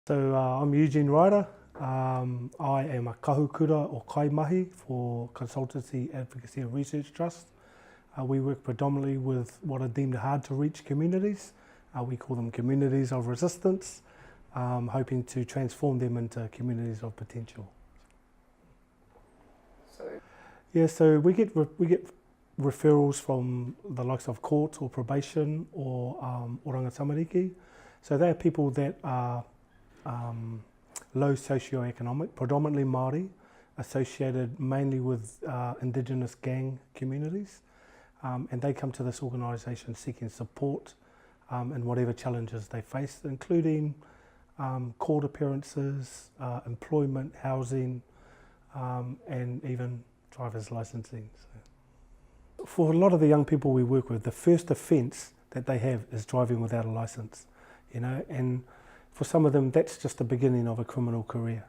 I'm Eugene Ryder. I am a kahukura or kaimahi for Consultancy Advocacy and Research Trust. We work predominantly with what are deemed hard to reach communities. We call them communities of resistance, hoping to transform them into communities of potential. So we get referrals from the likes of court or probation or oranga tamariki. So they are people that are low socioeconomic, predominantly Māori, associated mainly with Indigenous gang communities, and they come to this organisation seeking support in whatever challenges they face, including court appearances, employment, housing, and even driver's licensing. So, for a lot of the young people we work with, the first offence that they have is driving without a licence, and for some of them that's just the beginning of a criminal career,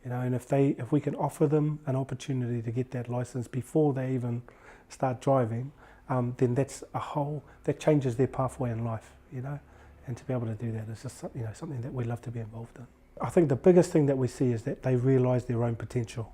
and if we can offer them an opportunity to get that licence before they even start driving, then that changes their pathway in life, and to be able to do that is just something that we love to be involved in. I think the biggest thing that we see is that they realise their own potential,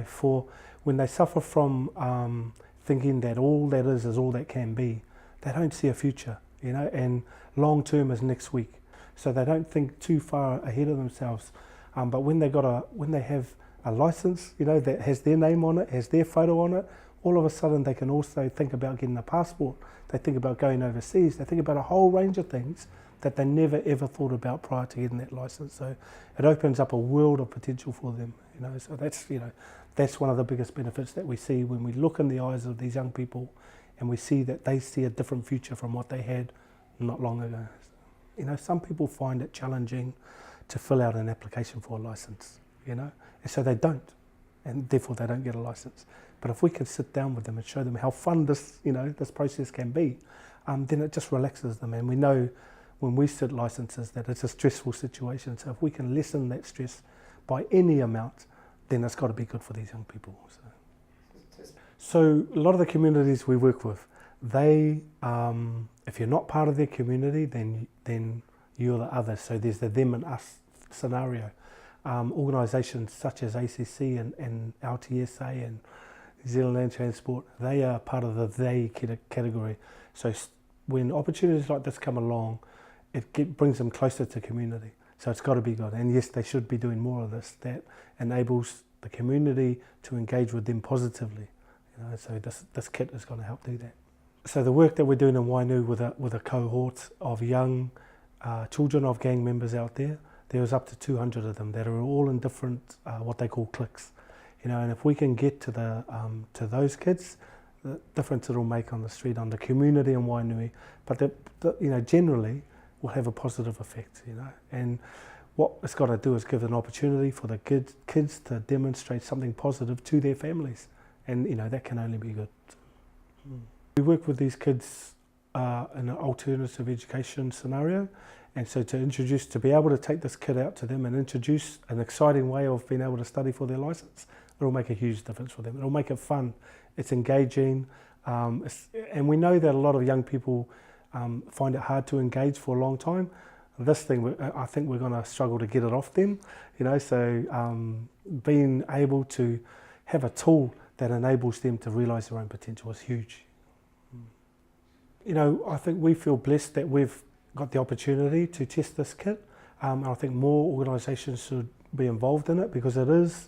for when they suffer from thinking that all that is all that can be, they don't see a future, and long term is next week. So they don't think too far ahead of themselves. But when they have a license, that has their name on it, has their photo on it, all of a sudden they can also think about getting a passport. They think about going overseas. They think about a whole range of things that they never ever thought about prior to getting that license. So it opens up a world of potential for them. So that's one of the biggest benefits that we see when we look in the eyes of these young people, and we see that they see a different future from what they had not long ago. Some people find it challenging to fill out an application for a license, and so they don't, and therefore they don't get a license. But if we can sit down with them and show them how fun this process can be, then it just relaxes them. And we know when we sit licenses that it's a stressful situation. So if we can lessen that stress by any amount, then it's got to be good for these young people. So a lot of the communities we work with, they, if you're not part of their community, then you're the other. So there's the them and us scenario. Organisations such as ACC and LTSA and New Zealand Land Transport, they are part of the they category. So when opportunities like this come along, it brings them closer to community. So it's got to be good. And yes, they should be doing more of this. That enables the community to engage with them positively. So this kit is going to help do that. So the work that we're doing in Wainui with a cohort of young children of gang members out there, there was up to 200 of them that are all in different what they call cliques, and if we can get to those kids, the difference it'll make on the street, on the community in Wainui, but generally will have a positive effect, and what it's got to do is give an opportunity for the kids to demonstrate something positive to their families, and that can only be good. We work with these kids in an alternative education scenario, and so to be able to take this kid out to them and introduce an exciting way of being able to study for their license, it'll make a huge difference for them. It'll make it fun, it's engaging, and we know that a lot of young people find it hard to engage for a long time. This thing, I think we're going to struggle to get it off them, so being able to have a tool that enables them to realise their own potential is huge. I think we feel blessed that we've got the opportunity to test this kit. I think more organisations should be involved in it, because it is,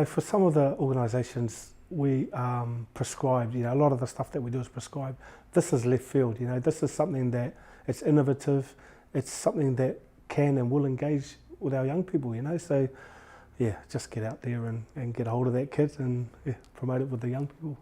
for some of the organisations we prescribed, a lot of the stuff that we do is prescribed. This is left field, this is something that it's innovative, it's something that can and will engage with our young people, so yeah, just get out there and get a hold of that kit and promote it with the young people.